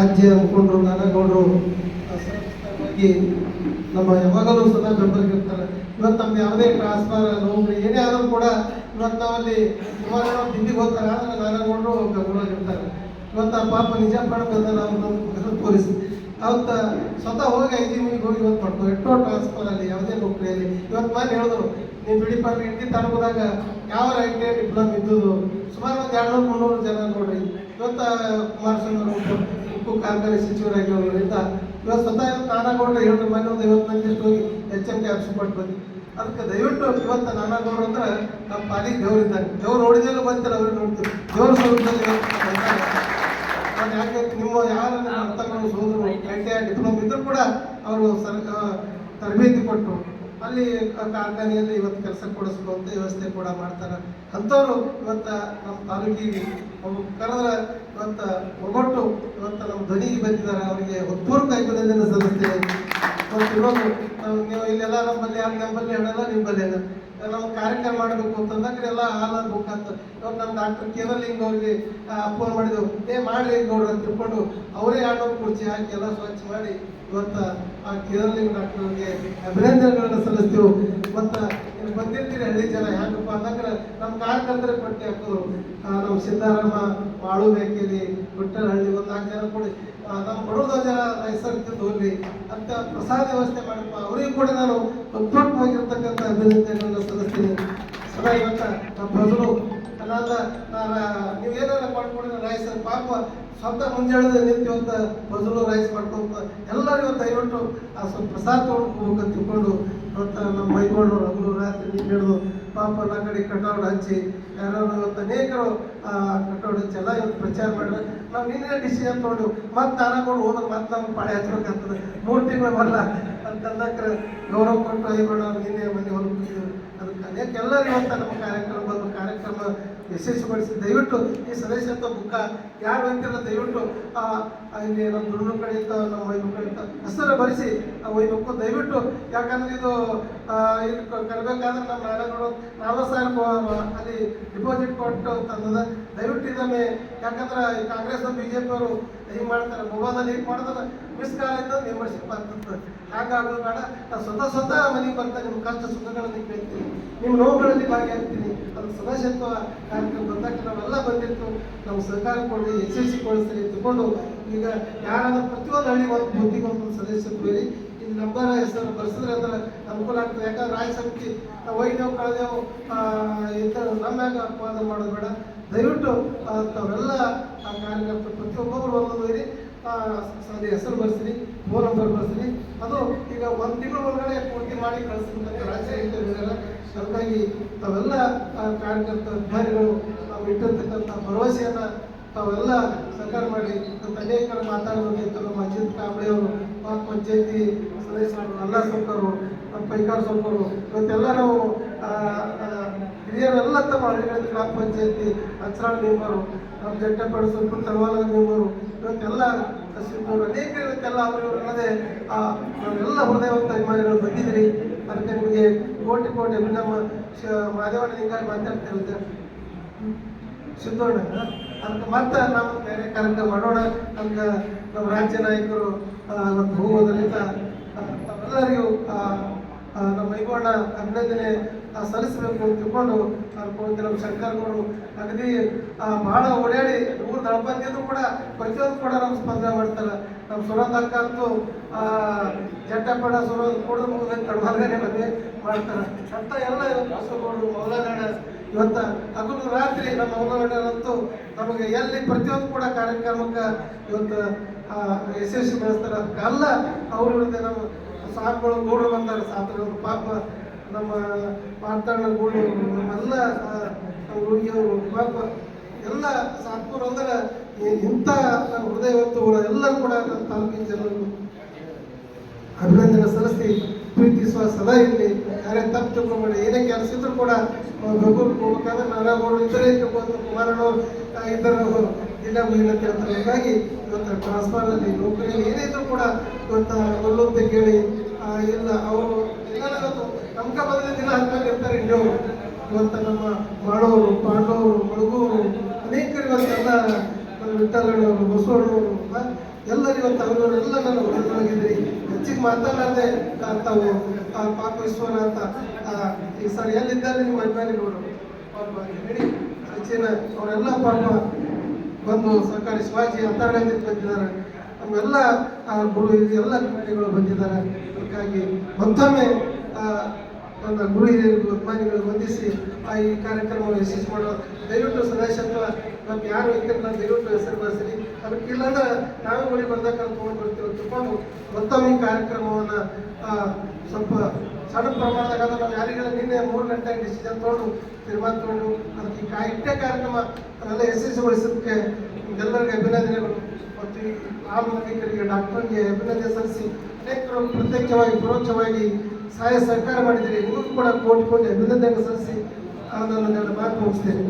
ರಾಜ್ಯ ಮುಖಂಡರು ನಾನಗೌಡರು ಸರಳವಾಗಿ ನಮ್ಮ ಯಾವಾಗಲೂ ಸದಾ ಬೆಂಬಲಿಗಿರ್ತಾರೆ. ಇವತ್ತು ನಮ್ದು ಯಾವುದೇ ಟ್ರಾನ್ಸ್ಫರ್ ನೌಕರಿ ಏನೇ ಆದರೂ ಕೂಡ ಇವತ್ತು ನಾವಲ್ಲಿ ಸುಮಾರು ದಿಲ್ಲಿಗೆ ಹೋಗ್ತಾರೆ, ಆದರೆ ನಾನಗೌಡರು ಬೆಂಗಳೂರಾಗಿರ್ತಾರೆ. ಇವತ್ತು ಆ ಪಾಪ ನಿಜಾಪುರ ಬಂದ ನಾವು ಪೊಲೀಸ್ ಅವತ್ತ ಸ್ವತಃ ಹೋಗಿ ಐಜಿಮಿಗೆ ಹೋಗಿ ಇವತ್ತು ಮಾಡ್ತಾರೆ. ಎಷ್ಟೋ ಟ್ರಾನ್ಸ್ಫರ್ ಅಲ್ಲಿ ಯಾವುದೇ ನೌಕರಿಯಲ್ಲಿ ಇವತ್ತು ಮಾಡಿ ಹೇಳಿದ್ರು, ನೀವು ಬಿಡಿಪಾಡಿ ಇಂಡಿ ತಾಲೂಕದಾಗ ಯಾವ ಐಟಿ ಡಿಪ್ಲೊಮ್ ಇದ್ದುದು ಸುಮಾರು ಒಂದು 200-300 ಜನ ನೋಡ್ರಿ. ಇವತ್ತು ಕುಮಾರಸ್ವಾಮಿ ಉಕ್ಕು ಕಾರ್ಖಾನೆ ಸಚಿವರಾಗಿರೋದ್ರಿಂದ ಇವತ್ತು ಸ್ವತಃ ನಾನಗೌಡರು ಹೇಳಿದ್ರು, ಮನೆ ಒಂದು 50 ಮಂದಿ ಹೋಗಿ HMD ಆಫೀಸ್ ಕೊಟ್ಟು ಬಂದು. ಅದಕ್ಕೆ ದಯವಿಟ್ಟು ಇವತ್ತು ನಾನಗೌಡರು ಅಂದ್ರೆ ನಮ್ಮ ಪಾಲಿಗೆ ದೇವರಿದ್ದಾರೆ. ದೇವ್ರು ನೋಡಿದೆಲ್ಲ ಬಂತಿಲ್ಲ, ಅವ್ರಿಗೆ ನೋಡ್ತೀವಿ ದೇವ್ರ ಸ್ವರೂಪದಲ್ಲಿ ಯಾಕೆ ನಿಮ್ಮ ಯಾರ ಅರ್ಥಗಳು ಸೋದರು ITI ಡಿಪ್ಲೊಮ್ ಇದ್ರೂ ಕೂಡ ಅವರು ತರಬೇತಿ ಕೊಟ್ಟು ಅಲ್ಲಿ ಕಾರ್ಖಾನೆಯಲ್ಲಿ ಇವತ್ತು ಕೆಲಸ ಕೊಡಿಸ್ಕೊಳ್ಳುವಂಥ ವ್ಯವಸ್ಥೆ ಕೂಡ ಮಾಡ್ತಾರೆ. ಅಂಥವ್ರು ಇವತ್ತು ನಮ್ಮ ತಾಲೂಕಿಗೆ ಕರೆದ್ರೆ ಇವತ್ತು ಒಗ್ಗಟ್ಟು ಇವತ್ತು ನಮ್ಮ ಧ್ವನಿಗೆ ಬಂದಿದ್ದಾರೆ. ಅವರಿಗೆ ಹೃತ್ಪೂರ್ವಕ ಅಭಿನಂದನೆ ಸಲ್ಲಿಸ್ತೇನೆ. ಮತ್ತು ಇನ್ನೊಂದು ನೀವು ಇಲ್ಲೆಲ್ಲ ನಮ್ಮಲ್ಲಿ ಯಾರು ನಮ್ಮಲ್ಲಿ ಹೇಳಲ್ಲ, ನಿಮ್ಮಲ್ಲಿ ನಾವು ಕಾರ್ಯಕ್ರಮ ಮಾಡಬೇಕು ಅಂತಂದಾಗ ಎಲ್ಲ ಹಾಲು ಬುಕ್ ಅಂತ ಇವಾಗ ನಮ್ಮ ಡಾಕ್ಟರ್ ಕೇರಲಿಂಗ್ ಅವ್ರಿಗೆ ಫೋನ್ ಮಾಡಿದೆವು, ಮಾಡ್ರಿ ಗೌಡ್ರು ಅಂತ ತಿಳ್ಕೊಂಡು ಅವರೇ 200 ಕುರ್ಚಿ ಹಾಕಿ ಎಲ್ಲ ಸ್ವಚ್ಛ ಮಾಡಿ ಇವತ್ತು ಆ ಕೇರಲಿಂಗ್ ಡಾಕ್ಟರ್ಗೆ ಅಭಿನಂದನೆಗಳನ್ನು ಸಲ್ಲಿಸ್ತೀವಿ. ಮತ್ತು ಬಂದಿರ್ತೀರಿ ಹಳ್ಳಿ ಜನ ಹೆಂಗಪ್ಪ ಅಂದಾಗ ನಮ್ಮ ಕಾರ್ಯಕರ್ತರ ಪಟ್ಟಿ ಹಾಕೋರು, ನಮ್ಮ ಸಿದ್ದಾರಾಮ ಮಾಳು ಬೇಕೇರಿ ಬಿಟ್ಟಹಳ್ಳಿ ಒಂದು 4 ಜನ ಕೂಡಿ ನಮ್ಮ ಬಡೋದ ಜನ ನೈಸರ್ಗಿಕ ಹೋಗ್ಲಿ ಅಂತ ಪ್ರಸಾದ ವ್ಯವಸ್ಥೆ ಮಾಡಪ್ಪ, ಅವರಿಗೂ ಕೂಡ ನಾನು ಉತ್ಪನ್ನವಾಗಿರ್ತಕ್ಕಂಥ ಅಭಿನಂದನೆಗಳನ್ನು ಸಲ್ಲಿಸ್ತೀನಿ. ಸದಾ ಇವತ್ತು ನಮ್ಮ ಪ್ರಜರು ಅನಾದ ನೀವು ಏನಾರ ಮಾಡ್ಕೊಂಡು ರೈಸ್ ಪಾಪ ಸ್ವತಃ ಮುಂಜಾನೆ ನಿಂತಿವಂತ ಪ್ರಜರು ರೈಸ್ ಮಾಡ್ಕೊಂತ ಎಲ್ಲರೂ ಇವತ್ತು ದಯವಿಟ್ಟು ಆ ಸ್ವಲ್ಪ ಪ್ರಸಾದ ತೊಗೊಂಡು ತಿಳ್ಕೊಂಡು ಇವತ್ತು ನಮ್ಮ ಮೈಗೊಂಡು ಹಗಲು ರಾತ್ರಿ ನೀರು ಹಿಡಿದು ಪಾಪ ಎಲ್ಲ ಕಡೆ ಕಟೌಟ್ ಹಚ್ಚಿ ಯಾರು ಇವತ್ತು ಅನೇಕರು ಕಟೌಟ್ ಹಚ್ಚಿ ಎಲ್ಲ ಇವತ್ತು ಪ್ರಚಾರ ಮಾಡಿದ್ರೆ ನಾವು ನಿನ್ನೆ ಡಿಸಿಷನ್ ತೊಗೊಂಡು ಮತ್ತೆ ನಾನಕೊಂಡು ಹೋದ್ರೆ ಮತ್ತೆ ನಮ್ಗೆ ಪಾಳೆ ಹಚ್ಬೇಕಾಗ್ತದೆ, 3 ತಿಂಗಳು ಬರಲ್ಲ ಅಂತಂದಕ್ಕೆ ಗೌರವ ಕೊಟ್ಟು ಐಗೊಂಡು ನಾವು ನಿನ್ನೆ ಮನೆ ಹೊರಬಿಟ್ಟಿದ್ದೀವಿ. ಅದಕ್ಕೆ ಅನೇಕ ಎಲ್ಲರೂ ಇವತ್ತು ನಮ್ಮ ಕಾರ್ಯಕ್ರಮ ಯಶಸ್ವಿಗೊಳಿಸಿ ದಯವಿಟ್ಟು ಈ ಸದಸ್ಯತ್ವ ಬುಕ್ಕ ಯಾರು ಅಂತಿಲ್ಲ ದಯವಿಟ್ಟು ಇಲ್ಲಿ ನಮ್ಮ ದುರ್ಡು ಕಡೆ ಇತ್ತು, ನಮ್ಮ ವೈಭವ ಕಡೆ ಇತ್ತು ಹೆಸರು ಬರೆಸಿ ಆ ವೈಭವಕ್ಕೂ ದಯವಿಟ್ಟು. ಯಾಕಂದ್ರೆ ಇದು ಕರಬೇಕಾದ್ರೆ ನಮ್ಮ ನಾರಾಯಣಗಳು 40,000 ಅಲ್ಲಿ ಡಿಪಾಸಿಟ್ ಕೊಟ್ಟು ತಂದದ. ದಯವಿಟ್ಟು ಇದೊಮ್ಮೆ ಯಾಕಂದ್ರೆ ಈ ಕಾಂಗ್ರೆಸ್ BJP ಅವರು ಹಿಂಗೆ ಮಾಡ್ತಾರೆ, ಮೊಬೈಲಲ್ಲಿ ಹಿಂಗೆ ಮಾಡಿದ್ರೆ ಮಿಸ್ ಕಾಲ್ ಇದ್ದು ಮೆಂಬರ್ಶಿಪ್ ಆಗ್ತದೆ. ಹಾಗಾಗೋದು ಬೇಡ. ನಾನು ಸ್ವತಃ ಮನೆಗೆ ಬರ್ತಾ ನಿಮ್ಮ ಕಷ್ಟ ಸುಖಗಳನ್ನು ಕೇಳ್ತೀನಿ, ನಿಮ್ಮ ನೋವುಗಳಲ್ಲಿ ಭಾಗಿಯಾಗ್ತೀನಿ. ಅದು ಸದಸ್ಯತ್ವ ಕಾರ್ಯಕ್ರಮ ಬಂದಾಗ ನಾವೆಲ್ಲ ಬಂದಿರ್ತು, ನಾವು ಸಹಕಾರ ಕೊಡಿ ಯಶಸ್ವಿಗೊಳಿಸ್ತೀವಿ ತಗೊಂಡು. ಈಗ ಯಾರಾದ್ರೂ ಪ್ರತಿಯೊಂದು ಹಳ್ಳಿ ಒಂದು ಬೂತಿಗೆ ಒಂದು ಸದಸ್ಯತ್ವ ಇರಿ, ಇಲ್ಲಿ ನಂಬರ್ ಹೆಸರು ಬರ್ಸಿದ್ರೆ ಅಂದ್ರೆ ಅನುಕೂಲ ಆಗ್ತದೆ. ಯಾಕಂದ್ರೆ ರಾಜ್ಯ ಸಮಿತಿ ಒಯ್ದೇವು ಕಳೆದೆವು ಇಂಥ ನಮ್ಮ್ಯಾಗ ಅಪವಾದ ಮಾಡೋದು ಬೇಡ. ದಯವಿಟ್ಟು ತಾವೆಲ್ಲ ಆ ಕಾರ್ಯಕರ್ತರು ಪ್ರತಿಯೊಬ್ಬೊಬ್ಬರು ಒಂದೊಂದು ಇರಿ, ಹೆಸರು ಬರ್ಸಿರಿ, ಫೋನ್ ನಂಬರ್ ಬರ್ಸಿರಿ. ಅದು ಈಗ 1 ತಿಂಗಳ ಒಳಗಡೆ ಪೂರ್ತಿ ಮಾಡಿ ಕಳಿಸ್ಬೇಕಂತ ರಾಜ್ಯ ಹೇಳಿದ್ದಾರೆ. ಹಾಗಾಗಿ ತಾವೆಲ್ಲ ಕಾರ್ಯಕರ್ತ ಅಧಿಕಾರಿಗಳು ನಾವು ಇಟ್ಟಿರ್ತಕ್ಕಂಥ ಭರವಸೆಯನ್ನು ತಾವೆಲ್ಲ ಸಹಕಾರ ಮಾಡಿ. ಅನೇಕರು ಮಾತಾಡಬೇಕಿತ್ತು. ನಮ್ಮ ಅಜಿತ್ ಕಾಂಬಳೆ ಅವರು, ಪಂಚಾಯತಿ ಸದಸ್ಯರು, ಅಲ್ಲ ಸೌಕರು, ನಮ್ಮ ಪೈಕಾರ ಸೌಕರು, ಇವತ್ತೆಲ್ಲ ನಾವು ಹಿರಿಯರೆಲ್ಲ ತಮ್ಮ ಹಳ್ಳಿಗಳಲ್ಲಿ ಗ್ರಾಮ ಪಂಚಾಯತಿ ಅಚ್ಚರಾಳ ಮೆಂಬರು, ನಮ್ಮ ಜಟ್ಟಪಡ ಸ್ವಲ್ಪ ತಳವಾಲ ಮೆಂಬರು, ಇವತ್ತೆಲ್ಲ ತಹಸೀಲ್ದಾರ್ ಅನೇಕ ಇವತ್ತೆಲ್ಲ ಅವರಲ್ಲದೆ ನಾವೆಲ್ಲ ಹೃದಯವಂತ ಅಭಿಮಾನಿಗಳು ಬಂದಿದ್ದೀರಿ. ಅದಕ್ಕೆ ನಿಮಗೆ ಕೋಟಿ ನಮ್ಮ ಮಾದೇವಣ್ಣ ಹಿಂಗಾಗಿ ಮಾತಾಡ್ತಿರುತ್ತೆ ಸಿದ್ದೋಣ. ಅದಕ್ಕೆ ಮತ್ತೆ ನಾವು ಬೇರೆ ಕಾರ್ಯಕ್ರಮ ಮಾಡೋಣ. ನಮ್ಗೆ ನಮ್ಮ ರಾಜ್ಯ ನಾಯಕರು ಇವತ್ತು ಹೋಗೋದ್ರಿಂದ ಎಲ್ಲರಿಗೂ ನಮ್ಮ ಮೈಗೋಣ ಅಭಿನಂದನೆ ಸಲ್ಲಿಸಬೇಕು ಅಂತ ತಿಳ್ಕೊಂಡು ಅನ್ಕೊಳ್ತೀವಿ. ನಮ್ಮ ಶಂಕರಗೌಡರು ಅಗದಿ ಭಾಳ ಓಡಾಡಿ ಊರು ದಳಪತಿಯದು ಕೂಡ ಪ್ರತಿಯೊಂದು ಕೂಡ ನಮ್ಮ ಸ್ಪಂದನೆ ಮಾಡ್ತಾರೆ. ನಮ್ಮ ಸುರಂದ್ ಅಕ್ಕ ಅಂತೂ ಜಟ್ಟಪಡ ಸುರಂದ್ ಕುಡಿದು ಮುಗಿದ ಕಡಮಾರ್ಗನೆ ಮದುವೆ ಮಾಡ್ತಾರೆ ಅಂತ ಎಲ್ಲ ಇವತ್ತು ಬಸವಗೌಡರು ಮೌಲಾನಾಡ ಇವತ್ತು ಹಗಲು ರಾತ್ರಿ ನಮ್ಮ ಮೌಲಾನಾಡರಂತೂ ನಮಗೆ ಎಲ್ಲಿ ಪ್ರತಿಯೊಂದು ಕೂಡ ಕಾರ್ಯಕ್ರಮಕ್ಕೆ ಇವತ್ತು ಯಶಸ್ವಿಗೊಳಿಸ್ತಾರೆ. ಅದಕ್ಕೆಲ್ಲ ಅವ್ರ ವಿರುದ್ಧ ನಮ್ಮ ಸಾಕುಗಳು ಗೂಡು ಬಂದಾರೆ, ಸಾಕುಗಳು ಪಾಪ ನಮ್ಮ ಮಾತಾಡೋ ಗೂಡು ನಮ್ಮೆಲ್ಲ ಹುಡುಗಿಯವರು ಪಾಪ ಎಲ್ಲ ಸಾಕೂರು ಅಂದ್ರೆ ಇಂಥ ಹೃದಯವಂತಗಳು ಎಲ್ಲರೂ ಕೂಡ ನಮ್ಮ ತಾಲೂಕಿನ ಜನರು ಅಭಿನಂದನೆ ಸಲ್ಲಿಸಿ ಪ್ರೀತಿಸುವ ಸದಾ ಇರಲಿ. ಯಾರೇ ತಪ್ಪು ತಿಳ್ಕೊಂಬೇಡಿ, ಏನೇ ಕೆಲಸ ಇದ್ರು ಕೂಡ ಬೆಂಗಳೂರಿಗೆ ಹೋಗ್ಬೇಕಾದ್ರೆ ನಾರಾಗೋಡು ಇದ್ದರೆ ತಿಳ್ಕೊಂಡು ಕುಮಾರಣ್ಣವ್ರು ಇದ್ದರು ಜಿಲ್ಲಾ ಮಹಿಳಾ ಕೇಳ್ತಾರೆ. ಹೀಗಾಗಿ ಇವತ್ತು ಟ್ರಾನ್ಸ್ಫರಲ್ಲಿ ನೌಕರಿಯಲ್ಲಿ ಏನೇ ಇದ್ರು ಕೂಡ ಇವತ್ತು ಒಲ್ಲೊಂತ ಕೇಳಿ ಇಲ್ಲ ಅವರು ಇವತ್ತು ನಮ್ಗೆ ಬದಲ ದಿನ ಹಂಗಾಗಿ ಇರ್ತಾರೆ. ಇಂಡಿಯವರು ಇವತ್ತು ನಮ್ಮ ಮಾಡೋರು, ಪಾಂಡವರು, ಮಳಗೂರು ಅನೇಕರು ಇವತ್ತೆಲ್ಲ ವಿಠಲಣ್ಣವರು, ಬಸವಣ್ಣವರು ಎಲ್ಲರೂ ಇವತ್ತು ಅವರವರೆಲ್ಲ ನನ್ನ ಒಳಗಿದ್ರಿ. ಹೆಚ್ಚಿಗೆ ಮಾತನಾಡದೆ ತಾವು ಪಾಪ ವಿಶ್ವನಾಥ ಈ ಸರ್ ಎಲ್ಲಿದ್ದಾರೆ ನಿಮ್ಮ ಅಭಿಮಾನಿಗಳು ಪಾಪ ಹೇಳಿ ಸಚಿನ ಅವರೆಲ್ಲ ಪಾಪ ಬಂದು ಸರ್ಕಾರಿ ಶಿವಾಜಿ ಅಂತರ್ಗತ ಬಂದಿದ್ದಾರೆ. ನಮ್ಮೆಲ್ಲ ಗುರು ಎಲ್ಲ ಅಭಿಮಾನಿಗಳು ಬಂದಿದ್ದಾರೆ. ಅದಕ್ಕಾಗಿ ಮತ್ತೊಮ್ಮೆ ನನ್ನ ಗುರು ಹಿರಿಯರಿಗೂ ಅಭಿಮಾನಿಗಳು ವಂದಿಸಿ ಈ ಕಾರ್ಯಕ್ರಮವನ್ನು ಯಶಸ್ವಿ ಮಾಡೋ ದಯವಿಟ್ಟು ಸದಸ್ಯತ್ವ ನಮ್ಗೆ ಯಾರು ಇದ್ದರೆ ದಯವಿಟ್ಟು ಹೆಸರು ಬರ್ತೀರಿ. ಅದಕ್ಕೆ ಇಲ್ಲಾಂದ್ರೆ ನಾವೇ ಗುಡಿ ಬಂದಾಗ ತೊಗೊಂಡು ಬರ್ತೀವಿ ತಿಳ್ಕೊಂಡು ಮತ್ತೊಮ್ಮೆ ಈ ಕಾರ್ಯಕ್ರಮವನ್ನು ಸ್ವಲ್ಪ ಸಣ್ಣ ಪ್ರಮಾಣದಾಗ ನಾವು ಯಾರಿಗೆಲ್ಲ ನಿನ್ನೆ 3 ಗಂಟೆಗೆ ಡಿಸಿಷನ್ ತೊಗೊಂಡು ತೀರ್ಮಾನ ತೊಗೊಂಡು ಅದಕ್ಕೆ ಇಟ್ಟೆ ಕಾರ್ಯಕ್ರಮ ಅವೆಲ್ಲ ಯಶಸ್ವಿಗೊಳಿಸೋದಕ್ಕೆ ಎಲ್ಲರಿಗೆ ಅಭಿನಂದನೆಗಳು ಮತ್ತು ಈ ನಾಗರಿಕರಿಗೆ ಡಾಕ್ಟರ್ಗೆ ಅಭಿನಂದನೆ ಸಲ್ಲಿಸಿ ಅನೇಕರು ಪ್ರತ್ಯಕ್ಷವಾಗಿ ಪರೋಕ್ಷವಾಗಿ ಸಹಾಯ ಸಹಕಾರ ಮಾಡಿದ್ದೀರಿ. ನಿಮಗೂ ಕೂಡ ಕೋಟಿ ಅಭಿನಂದನೆ ಸಲ್ಲಿಸಿ ನಾನು ಮಾತು ಮುಗಿಸ್ತೇನೆ.